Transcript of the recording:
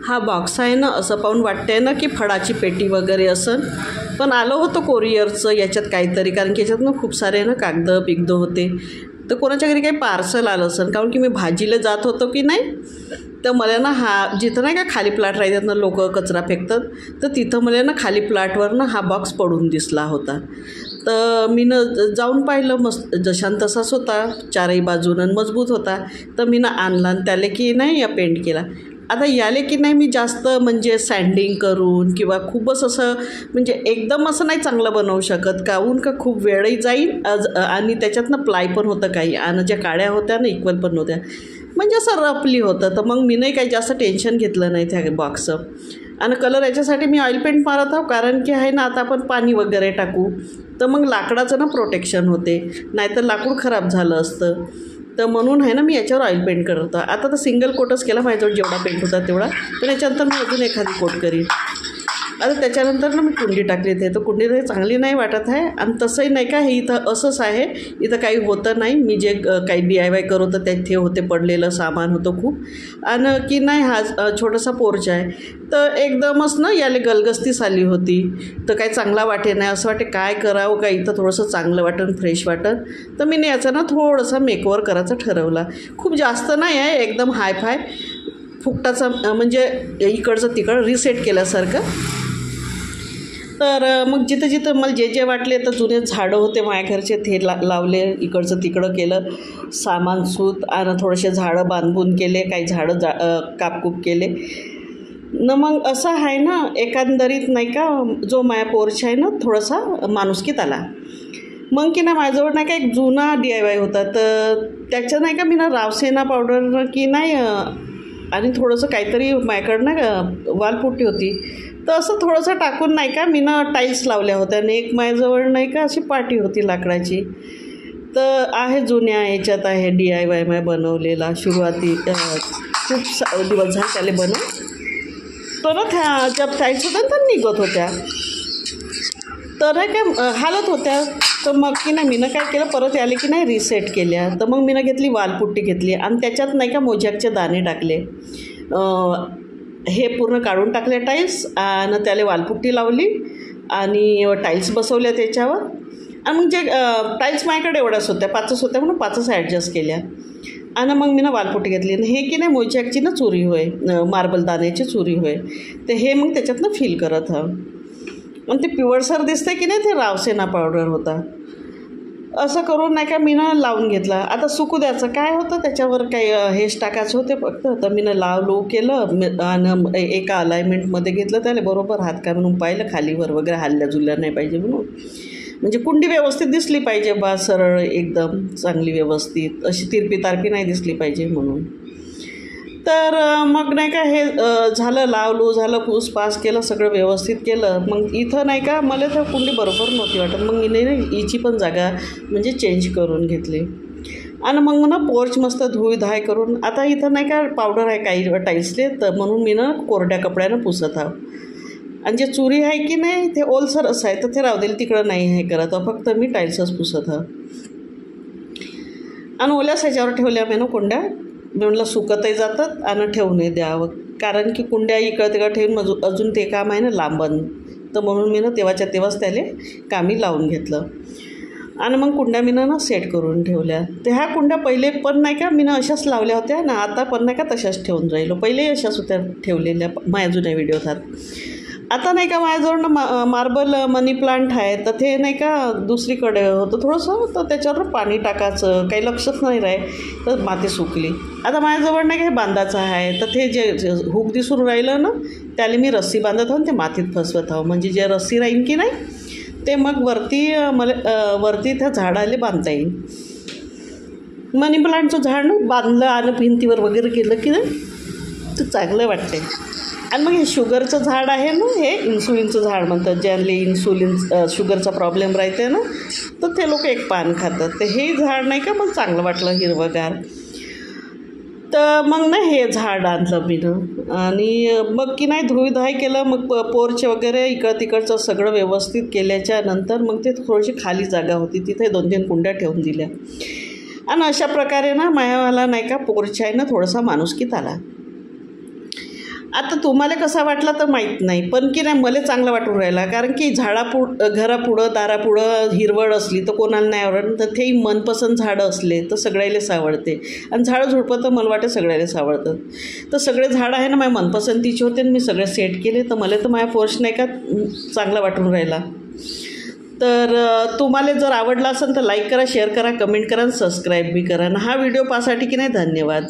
हा बॉक्स आहे ना, असं पाहून वाटतंय ना की फळाची पेटी वगैरे असं, पण आलं होतं कोरिअरचं याच्यात काहीतरी, कारण की याच्यात ना खूप सारे ना कागदं पिगदं होते. तर कोणाच्या घरी काही पार्सल आलं असेल, कारण की मी भाजीला जात होतो की नाही, तर मला ना हा जिथं नाही का खाली प्लॉट राहतात ना, लोक कचरा फेकतात, तर तिथं मला ना खाली प्लॉटवर ना हा बॉक्स पडून दिसला होता. तर मी जाऊन पाहिलं, मस्त जशान तसाच होता, चारही बाजूनं मजबूत होता. तर मी आणला आणि त्याला की नाही या पेंट केला. आता याले की नाही मी जास्त म्हणजे सँडिंग करून किंवा खूपच असं म्हणजे एकदम असं नाही चांगलं बनवू शकत, काहून का खूप वेळही जाईल आणि त्याच्यातनं प्लाय पण होतं काही, आणि ज्या काळ्या होत्या ना इक्वल पण नव्हत्या, म्हणजे असं रफली होतं. तर मग मी नाही काही जास्त टेन्शन घेतलं नाही त्या बॉक्सचं. आणि कलर याच्यासाठी मी ऑइल पेंट मारत आहो, कारण की आहे ना आता आपण पाणी वगैरे टाकू तर मग लाकडाचं ना प्रोटेक्शन होते, नाहीतर लाकूड खराब झालं असतं. तर म्हणून आहे ना मी याच्यावर ऑइल पेंट करत होता. आता तर सिंगल कोटच केला माझ्याजवळ, जेवढा पेंट होता तेवढा. पण याच्यानंतर मी अजून एखादी कोट करीन. आता त्याच्यानंतर ना मी कुंडी टाकली ते, तर कुंडी तरी चांगली नाही वाटत आहे. आणि तसंही नाही का, हे इथं असंच आहे, इथं काही होतं नाही. मी जे काही DIY करत होतं त्यात हे होते, पडलेलं सामान होतं खूप. आणि की नाही हा छोटासा पोर्च आहे, तर एकदमच ना याला गलगस्तीस आली होती. तर काही चांगला वाटे नाही, असं वाटे काय करावं का इथं थोडंसं चांगलं वाटन, फ्रेश वाटन. तर मी याचा ना थोडंसं मेकओव्हर करायचं ठरवला. खूप जास्त नाही आहे, एकदम हायफाय फुकटाचा, म्हणजे इकडचं तिकडं रिसेट केल्यासारखं. तर मग जिथं जिथं मला जे जे वाटले, तर जुने झाडं होते माझ्या घरचे ते लावले, इकडचं तिकडं केलं, सामान सूत आणि थोडेसे झाडं बांधून केले, काही झाडं कापकूप केले न. मग असं आहे ना एकंदरीत नाही का, जो माझ्या पोर्च आहे ना थोडासा माणुसकीत आला. मग की ना माझ्याजवळ नाही का एक जुना DIY होता, तर त्याच्या नाही का मी ना रावसेना पावडर की नाही आणि थोडंसं काहीतरी माझ्याकडं ना वालपुट्टी होती, तर असं थोडंसं टाकून नाही का मी ना टाईल्स लावल्या होत्या. आणि एक माझ्याजवळ नाही का अशी पाटी होती लाकडाची, तर आहे जुन्या याच्यात आहे DIY मी बनवलेला. सुरुवाती खूप दिवस झाले त्याला बनव, तर ना त्या ज्या टाईल्स होत्या त्या निघत होत्या, तर नाही काय हालत होत्या. तर मग की नाही मी काय केलं, परत आले की नाही रिसेट केल्या. तर मग मी घेतली वालपुट्टी घेतली आणि त्याच्यात नाही का मोजॅकचे दाणे टाकले, हे पूर्ण काढून टाकले टाईल्स, आणि त्याला वालपुट्टी लावली आणि टाईल्स बसवल्या त्याच्यावर. आणि मग जे टाईल्स माझ्याकडे एवढ्याच होत्या, 5च होत्या, म्हणून 5च ॲडजस्ट केल्या. आणि मग मी वालपुट्टी घेतली. आणि हे की नाही मोजॅकची ना चुरी होय, मार्बल दाण्याची चुरी होय, तर हे मग त्याच्यातनं फील करत हवं. आणि ते पिवळसर दिसते की नाही, ते रावसेना पावडर होता. असं करून नाही का मी लावून घेतला. आता सुकू द्यायचं, काय होतं त्याच्यावर काही हेच टाकायचं होते फक्त. तर मी लावलो केलं आणि एका अलाइनमेंटमध्ये घेतलं, त्याला बरोबर हात का म्हणून पाहिलं, खालीवर वगैरे हल्ल्या जुल्ल्या नाही पाहिजे म्हणून, म्हणजे कुंडी व्यवस्थित दिसली पाहिजे बा, सरळ एकदम चांगली व्यवस्थित, अशी तिरपी तारपी नाही दिसली पाहिजे म्हणून. तर मग नाही का हे झालं, लावलो झालं, पूसपास केलं, सगळं व्यवस्थित केलं. मग इथं नाही का मला तर कुंडी बरोबर नव्हती वाटत, मग मी नाही हिची पण जागा म्हणजे चेंज करून घेतली. आणि मग पोर्च मस्त धुई-धाय करून, आता इथं नाही का पावडर आहे काही टाईल्सले, तर म्हणून मी कोरड्या कपड्यानं पुसत आहो. आणि जे चुरी आहे की नाही ते ओलसर असं आहे, तर ते राहू देईल, तिकडं नाही हे करत आहो, फक्त मी टाईल्सच पुसत आहो. आणि ओल्याच ह्याच्यावर ठेवल्या मी कुंड्या, मी म्हणलं सुकतही जातात आणि ठेवूनही द्यावं, कारण की कुंड्या इकडं तिकडं ठेवून अजून ते काम आहे ना लांबन. तर म्हणून मी तेव्हाच्या तेव्हाच त्याला कामी लावून घेतलं. आणि मग कुंड्या मी सेट करून ठेवल्या. तर ह्या कुंड्या पहिले पण नाही का मी अशाच लावल्या होत्या ना, आता पण नाही का तशाच ठेवून राहिलो. पहिलेही अशाच होत्या ठेवलेल्या माझ्या जुन्या व्हिडिओतात. आता नाही का माझ्याजवळ मार्बल मनी प्लांट आहे, तर ते नाही का दुसरीकडे होतं थोडंसं, तर त्याच्यावर पाणी टाकायचं काही लक्षच नाही राहे, तर माती सुकली. आता माझ्याजवळ नाही काही बांधायचं आहे, तर ते जे हुक दिसून राहिलं ना त्याला मी रस्सी बांधत आहो, ते मातीत फसवत आहो, म्हणजे जे रस्सी राहीन की नाही ते मग वरती त्या झाडाला बांधता येईल. मनी प्लांटचं झाड बांधलं आणि भिंतीवर वगैरे केलं की नाही तर चांगलं वाटते. आणि मग हे शुगरचं झाड आहे ना, हे इन्सुलिनचं झाड म्हणतात, ज्यांना इन्सुलिन शुगरचा प्रॉब्लेम राहते ना, तर ते लोक एक पान खातात. तर हे झाड नाही का मग चांगलं वाटलं, हिरवगार. तर मग हे झाड आणलं मी आणि मग की नाही धुईधाय केलं. मग पोर्च वगैरे इकडं तिकडचं सगळं व्यवस्थित केल्याच्या नंतर मग ते थोडीशी खाली जागा होती, तिथे 2-3 कुंड्या ठेवून दिल्या. आणि अशा प्रकारे ना मायावाला नाही का पोर्च आहे ना थोडासा माणुसकीत आला. आता तुम्हाला कसा वाटला तर माहीत नाही, पण की नाही मला चांगला वाटून राहिला. कारण की घरापुढं दारापुढं हिरवळ असली तर कोणाला नाही आवडत, तर तेही मनपसंत झाडं असले तर सगळ्यालाच आवडते. आणि झाडं झुडपं तर मला वाटतं सगळ्यालाच आवडतं. तर सगळे झाडं आहे ना माझ्या मनपसंतीचे होते आणि मी सगळे सेट केले. तर मला तर माझ्या पोर्च नाही का चांगला वाटून राहिला. तर तुम्हाला जर आवडला असेल तर लाईक करा, शेअर करा, कमेंट करा आणि सबस्क्राईब बी करा. आणि हा व्हिडिओ पाहण्यासाठी की नाही धन्यवाद.